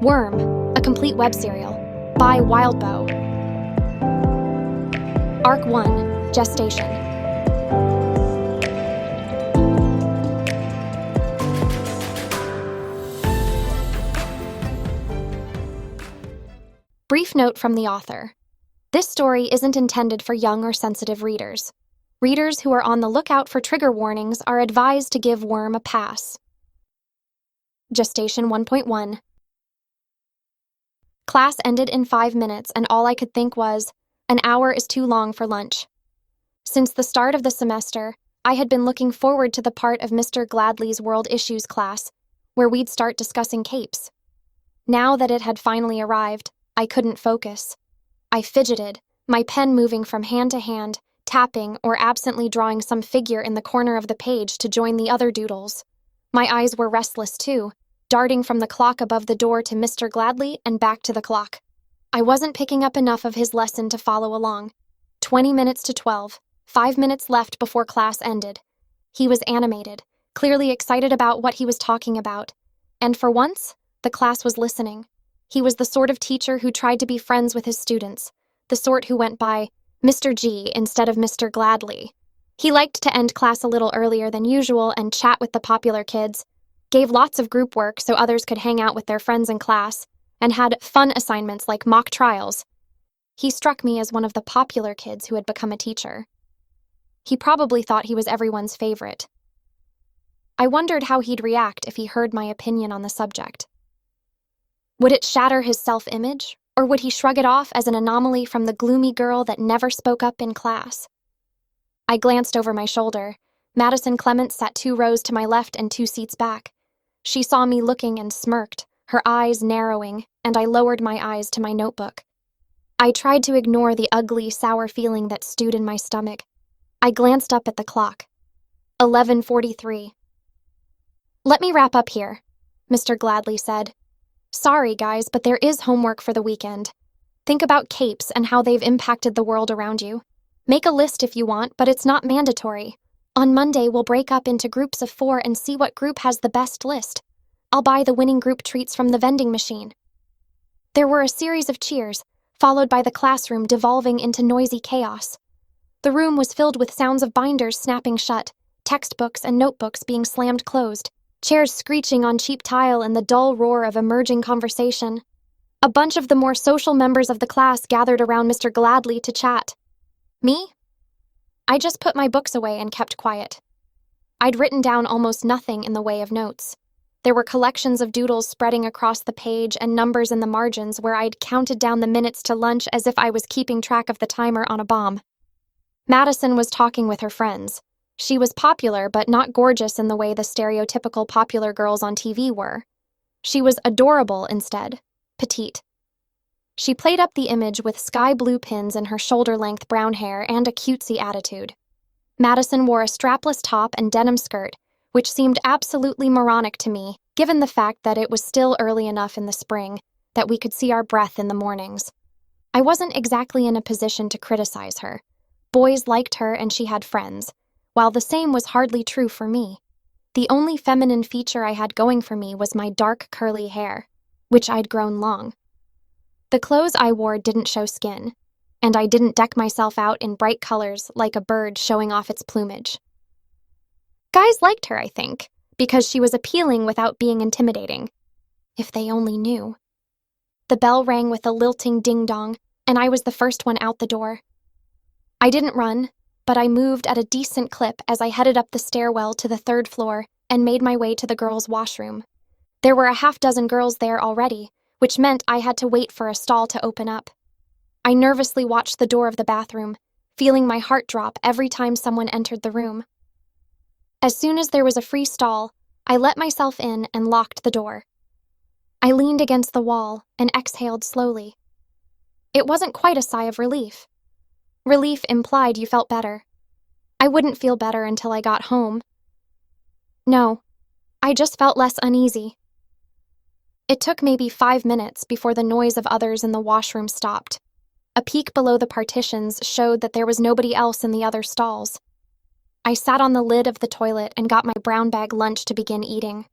Worm, a complete web serial, by Wildbow. Arc 1, Gestation. Brief note from the author. This story isn't intended for young or sensitive readers. Readers who are on the lookout for trigger warnings are advised to give Worm a pass. Gestation 1.1. Class ended in 5 minutes, and all I could think was, an hour is too long for lunch. Since the start of the semester, I had been looking forward to the part of Mr. Gladley's World Issues class, where we'd start discussing capes. Now that it had finally arrived, I couldn't focus. I fidgeted, my pen moving from hand to hand, tapping or absently drawing some figure in the corner of the page to join the other doodles. My eyes were restless too, darting from the clock above the door to Mr. Gladley and back to the clock. I wasn't picking up enough of his lesson to follow along. 20 minutes to 12, 5 minutes left before class ended. He was animated, clearly excited about what he was talking about. And for once, the class was listening. He was the sort of teacher who tried to be friends with his students, the sort who went by Mr. G instead of Mr. Gladley. He liked to end class a little earlier than usual and chat with the popular kids, gave lots of group work so others could hang out with their friends in class, and had fun assignments like mock trials. He struck me as one of the popular kids who had become a teacher. He probably thought he was everyone's favorite. I wondered how he'd react if he heard my opinion on the subject. Would it shatter his self-image, or would he shrug it off as an anomaly from the gloomy girl that never spoke up in class? I glanced over my shoulder. Madison Clements sat 2 rows to my left and 2 seats back. She saw me looking and smirked, her eyes narrowing, and I lowered my eyes to my notebook. I tried to ignore the ugly, sour feeling that stewed in my stomach. I glanced up at the clock. 11:43. "Let me wrap up here," Mr. Gladley said. "Sorry, guys, but there is homework for the weekend. Think about capes and how they've impacted the world around you. Make a list if you want, but it's not mandatory. On Monday, we'll break up into groups of 4 and see what group has the best list. I'll buy the winning group treats from the vending machine." There were a series of cheers, followed by the classroom devolving into noisy chaos. The room was filled with sounds of binders snapping shut, textbooks and notebooks being slammed closed, chairs screeching on cheap tile, and the dull roar of emerging conversation. A bunch of the more social members of the class gathered around Mr. Gladley to chat. Me? I just put my books away and kept quiet. I'd written down almost nothing in the way of notes. There were collections of doodles spreading across the page and numbers in the margins where I'd counted down the minutes to lunch as if I was keeping track of the timer on a bomb. Madison was talking with her friends. She was popular, but not gorgeous in the way the stereotypical popular girls on TV were. She was adorable instead, petite. She played up the image with sky blue pins in her shoulder-length brown hair and a cutesy attitude. Madison wore a strapless top and denim skirt, which seemed absolutely moronic to me, given the fact that it was still early enough in the spring that we could see our breath in the mornings. I wasn't exactly in a position to criticize her. Boys liked her and she had friends, while the same was hardly true for me. The only feminine feature I had going for me was my dark curly hair, which I'd grown long. The clothes I wore didn't show skin, and I didn't deck myself out in bright colors like a bird showing off its plumage. Guys liked her, I think, because she was appealing without being intimidating. If they only knew. The bell rang with a lilting ding-dong, and I was the first one out the door. I didn't run, but I moved at a decent clip as I headed up the stairwell to the 3rd floor and made my way to the girls' washroom. There were a half-dozen girls there already, which meant I had to wait for a stall to open up. I nervously watched the door of the bathroom, feeling my heart drop every time someone entered the room. As soon as there was a free stall, I let myself in and locked the door. I leaned against the wall and exhaled slowly. It wasn't quite a sigh of relief. Relief implied you felt better. I wouldn't feel better until I got home. No, I just felt less uneasy. It took maybe 5 minutes before the noise of others in the washroom stopped. A peek below the partitions showed that there was nobody else in the other stalls. I sat on the lid of the toilet and got my brown bag lunch to begin eating.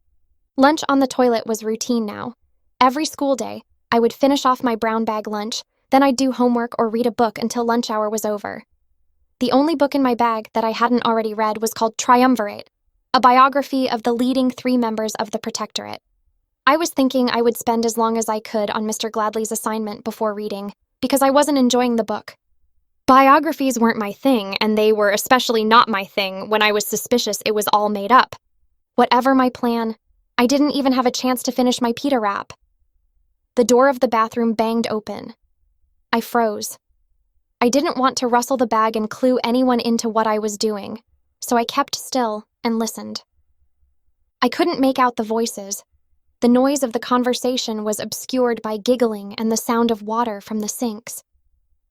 Lunch on the toilet was routine now. Every school day, I would finish off my brown bag lunch, then I'd do homework or read a book until lunch hour was over. The only book in my bag that I hadn't already read was called Triumvirate, a biography of the leading 3 members of the Protectorate. I was thinking I would spend as long as I could on Mr. Gladley's assignment before reading, because I wasn't enjoying the book. Biographies weren't my thing, and they were especially not my thing when I was suspicious it was all made up. Whatever my plan, I didn't even have a chance to finish my pita wrap. The door of the bathroom banged open. I froze. I didn't want to rustle the bag and clue anyone into what I was doing, so I kept still and listened. I couldn't make out the voices. The noise of the conversation was obscured by giggling and the sound of water from the sinks.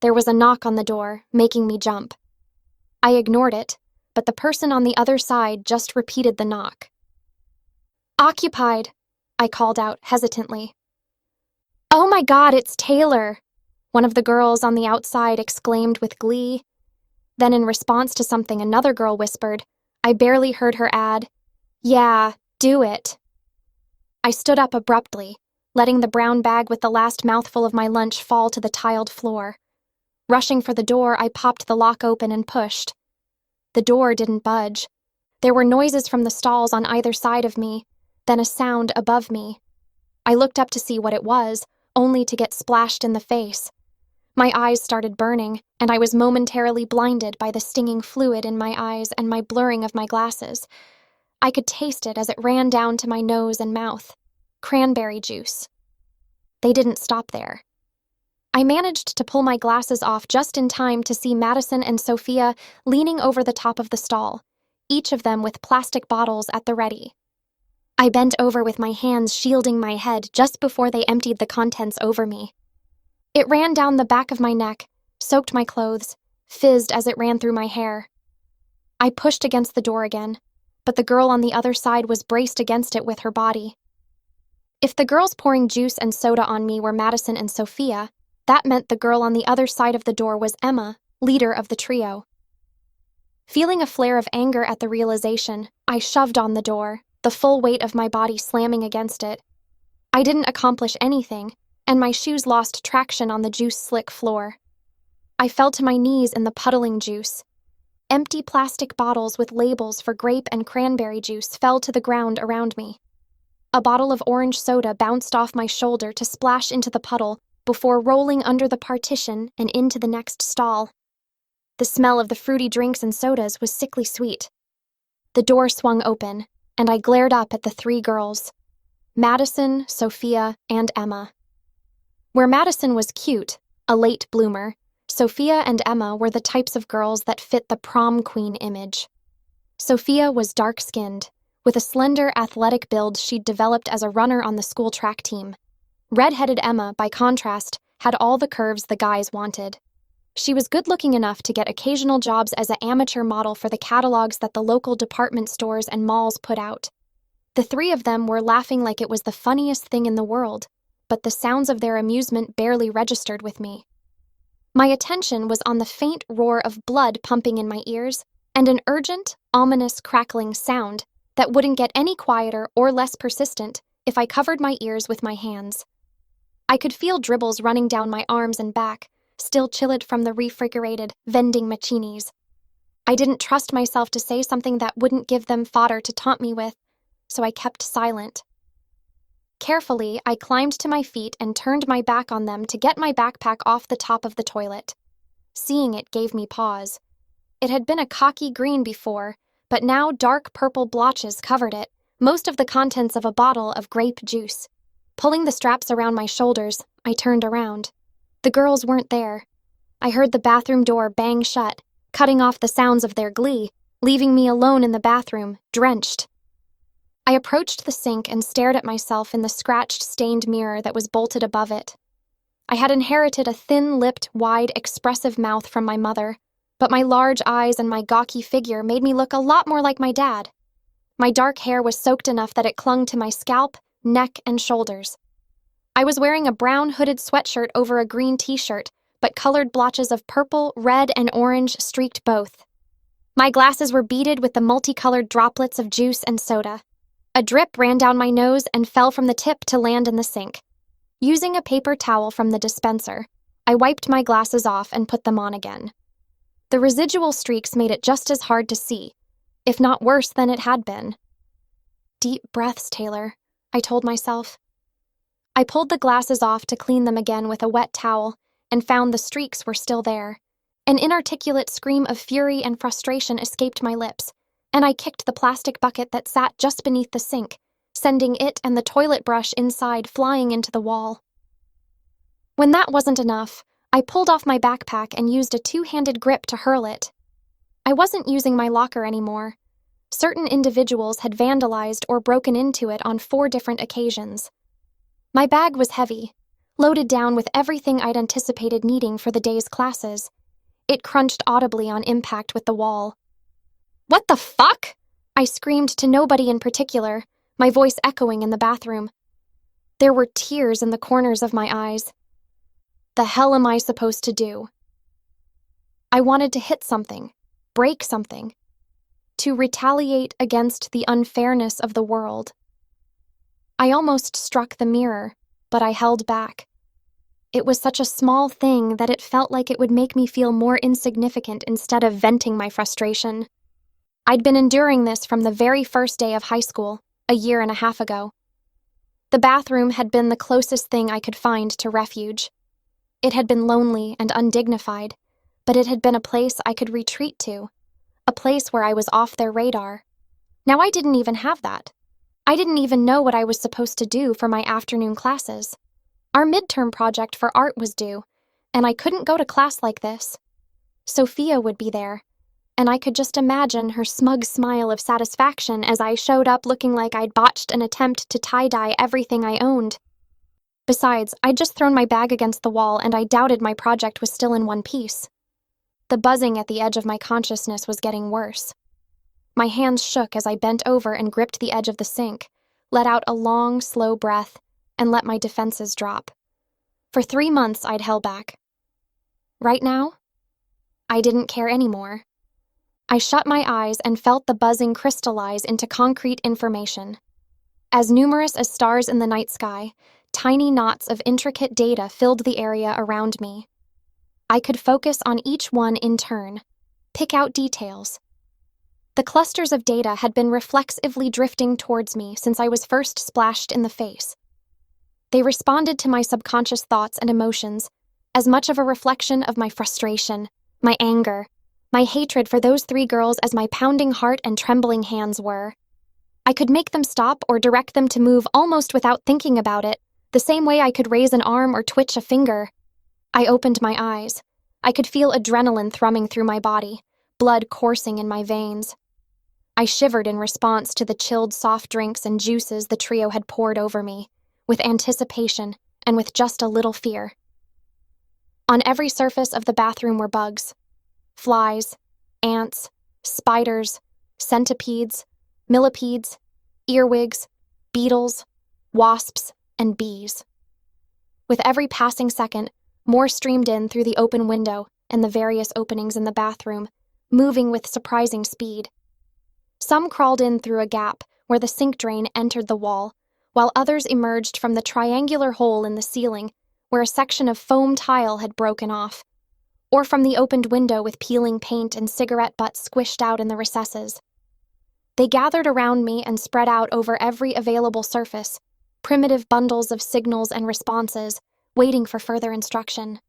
There was a knock on the door, making me jump. I ignored it, but the person on the other side just repeated the knock. "Occupied," I called out hesitantly. "Oh my God, it's Taylor," one of the girls on the outside exclaimed with glee. Then in response to something another girl whispered, I barely heard her add, "Yeah, do it." I stood up abruptly, letting the brown bag with the last mouthful of my lunch fall to the tiled floor. Rushing for the door, I popped the lock open and pushed. The door didn't budge. There were noises from the stalls on either side of me, then a sound above me. I looked up to see what it was, only to get splashed in the face. My eyes started burning, and I was momentarily blinded by the stinging fluid in my eyes and my blurring of my glasses. I could taste it as it ran down to my nose and mouth. Cranberry juice. They didn't stop there. I managed to pull my glasses off just in time to see Madison and Sophia leaning over the top of the stall, each of them with plastic bottles at the ready. I bent over with my hands shielding my head just before they emptied the contents over me. It ran down the back of my neck, soaked my clothes, fizzed as it ran through my hair. I pushed against the door again, but the girl on the other side was braced against it with her body. If the girls pouring juice and soda on me were Madison and Sophia, that meant the girl on the other side of the door was Emma, leader of the trio. Feeling a flare of anger at the realization, I shoved on the door, the full weight of my body slamming against it. I didn't accomplish anything, and my shoes lost traction on the juice-slick floor. I fell to my knees in the puddling juice. Empty plastic bottles with labels for grape and cranberry juice fell to the ground around me. A bottle of orange soda bounced off my shoulder to splash into the puddle before rolling under the partition and into the next stall. The smell of the fruity drinks and sodas was sickly sweet. The door swung open, and I glared up at the 3 girls, Madison, Sophia, and Emma. Where Madison was cute, a late bloomer, Sophia and Emma were the types of girls that fit the prom queen image. Sophia was dark-skinned, with a slender, athletic build she'd developed as a runner on the school track team. Red-headed Emma, by contrast, had all the curves the guys wanted. She was good-looking enough to get occasional jobs as an amateur model for the catalogs that the local department stores and malls put out. The 3 of them were laughing like it was the funniest thing in the world, but the sounds of their amusement barely registered with me. My attention was on the faint roar of blood pumping in my ears and an urgent, ominous crackling sound that wouldn't get any quieter or less persistent if I covered my ears with my hands. I could feel dribbles running down my arms and back, still chilled from the refrigerated vending machinis. I didn't trust myself to say something that wouldn't give them fodder to taunt me with, so I kept silent. Carefully, I climbed to my feet and turned my back on them to get my backpack off the top of the toilet. Seeing it gave me pause. It had been a cocky green before, but now dark purple blotches covered it, most of the contents of a bottle of grape juice. Pulling the straps around my shoulders, I turned around. The girls weren't there. I heard the bathroom door bang shut, cutting off the sounds of their glee, leaving me alone in the bathroom, drenched. I approached the sink and stared at myself in the scratched, stained mirror that was bolted above it. I had inherited a thin-lipped, wide, expressive mouth from my mother, but my large eyes and my gawky figure made me look a lot more like my dad. My dark hair was soaked enough that it clung to my scalp, neck, and shoulders. I was wearing a brown hooded sweatshirt over a green t-shirt, but colored blotches of purple, red, and orange streaked both. My glasses were beaded with the multicolored droplets of juice and soda. A drip ran down my nose and fell from the tip to land in the sink. Using a paper towel from the dispenser, I wiped my glasses off and put them on again. The residual streaks made it just as hard to see, if not worse than it had been. Deep breaths, Taylor, I told myself. I pulled the glasses off to clean them again with a wet towel and found the streaks were still there. An inarticulate scream of fury and frustration escaped my lips, and I kicked the plastic bucket that sat just beneath the sink, sending it and the toilet brush inside flying into the wall. When that wasn't enough, I pulled off my backpack and used a two-handed grip to hurl it. I wasn't using my locker anymore. Certain individuals had vandalized or broken into it on 4 different occasions. My bag was heavy, loaded down with everything I'd anticipated needing for the day's classes. It crunched audibly on impact with the wall. "What the fuck?" I screamed to nobody in particular, my voice echoing in the bathroom. There were tears in the corners of my eyes. The hell am I supposed to do? I wanted to hit something, break something, to retaliate against the unfairness of the world. I almost struck the mirror, but I held back. It was such a small thing that it felt like it would make me feel more insignificant instead of venting my frustration. I'd been enduring this from the very first day of high school, a year and a half ago. The bathroom had been the closest thing I could find to refuge. It had been lonely and undignified, but it had been a place I could retreat to, a place where I was off their radar. Now I didn't even have that. I didn't even know what I was supposed to do for my afternoon classes. Our midterm project for art was due, and I couldn't go to class like this. Sophia would be there, and I could just imagine her smug smile of satisfaction as I showed up looking like I'd botched an attempt to tie-dye everything I owned. Besides, I'd just thrown my bag against the wall and I doubted my project was still in one piece. The buzzing at the edge of my consciousness was getting worse. My hands shook as I bent over and gripped the edge of the sink, let out a long, slow breath, and let my defenses drop. For 3 months, I'd held back. Right now, I didn't care anymore. I shut my eyes and felt the buzzing crystallize into concrete information. As numerous as stars in the night sky, tiny knots of intricate data filled the area around me. I could focus on each one in turn, pick out details. The clusters of data had been reflexively drifting towards me since I was first splashed in the face. They responded to my subconscious thoughts and emotions, as much of a reflection of my frustration, my anger, my hatred for those 3 girls as my pounding heart and trembling hands were. I could make them stop or direct them to move almost without thinking about it, the same way I could raise an arm or twitch a finger. I opened my eyes. I could feel adrenaline thrumming through my body, blood coursing in my veins. I shivered in response to the chilled soft drinks and juices the trio had poured over me, with anticipation and with just a little fear. On every surface of the bathroom were bugs. Flies, ants, spiders, centipedes, millipedes, earwigs, beetles, wasps, and bees. With every passing second, more streamed in through the open window and the various openings in the bathroom, moving with surprising speed. Some crawled in through a gap where the sink drain entered the wall, while others emerged from the triangular hole in the ceiling where a section of foam tile had broken off, or from the opened window with peeling paint and cigarette butts squished out in the recesses. They gathered around me and spread out over every available surface, primitive bundles of signals and responses, waiting for further instruction.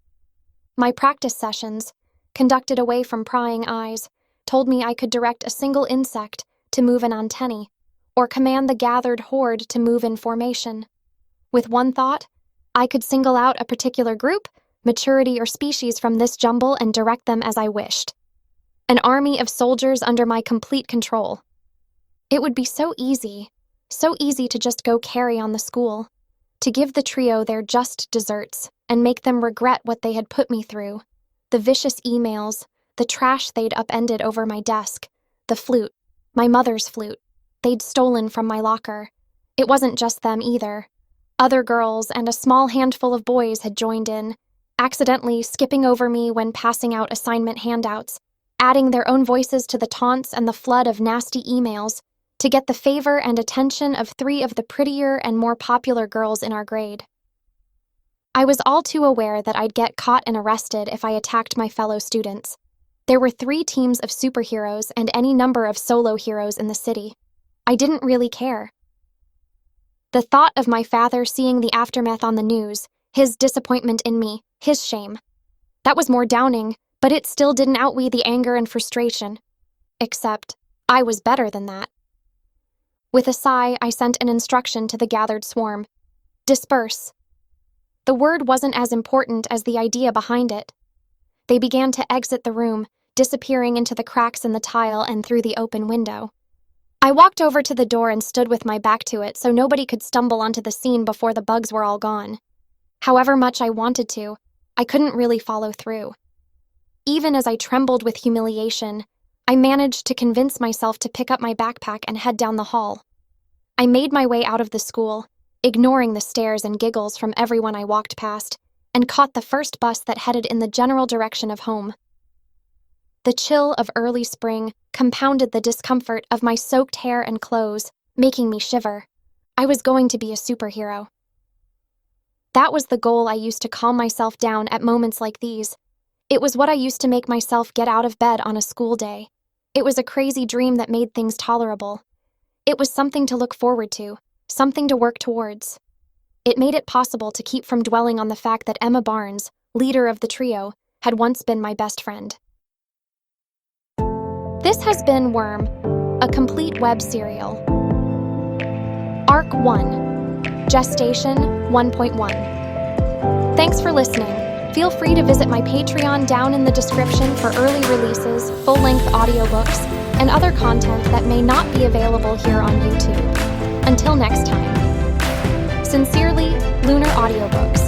My practice sessions, conducted away from prying eyes, told me I could direct a single insect to move an antennae, or command the gathered horde to move in formation. With one thought, I could single out a particular group, maturity, or species from this jumble and direct them as I wished. An army of soldiers under my complete control. It would be so easy to just go carry on the school, to give the trio their just desserts and make them regret what they had put me through, the vicious emails, the trash they'd upended over my desk, the flute, my mother's flute, they'd stolen from my locker. It wasn't just them either. Other girls and a small handful of boys had joined in, accidentally skipping over me when passing out assignment handouts, adding their own voices to the taunts and the flood of nasty emails to get the favor and attention of 3 of the prettier and more popular girls in our grade. I was all too aware that I'd get caught and arrested if I attacked my fellow students. There were 3 teams of superheroes and any number of solo heroes in the city. I didn't really care. The thought of my father seeing the aftermath on the news, his disappointment in me, his shame. That was more downing, but it still didn't outweigh the anger and frustration. Except, I was better than that. With a sigh, I sent an instruction to the gathered swarm. Disperse. The word wasn't as important as the idea behind it. They began to exit the room, disappearing into the cracks in the tile and through the open window. I walked over to the door and stood with my back to it so nobody could stumble onto the scene before the bugs were all gone. However much I wanted to, I couldn't really follow through. Even as I trembled with humiliation, I managed to convince myself to pick up my backpack and head down the hall. I made my way out of the school, ignoring the stares and giggles from everyone I walked past, and caught the first bus that headed in the general direction of home. The chill of early spring compounded the discomfort of my soaked hair and clothes, making me shiver. I was going to be a superhero. That was the goal I used to calm myself down at moments like these. It was what I used to make myself get out of bed on a school day. It was a crazy dream that made things tolerable. It was something to look forward to, something to work towards. It made it possible to keep from dwelling on the fact that Emma Barnes, leader of the trio, had once been my best friend. This has been Worm, a complete web serial. Arc 1, Gestation 1.1. Thanks for listening. Feel free to visit my Patreon down in the description for early releases, full-length audiobooks, and other content that may not be available here on YouTube. Until next time. Sincerely, Lunar Audiobooks.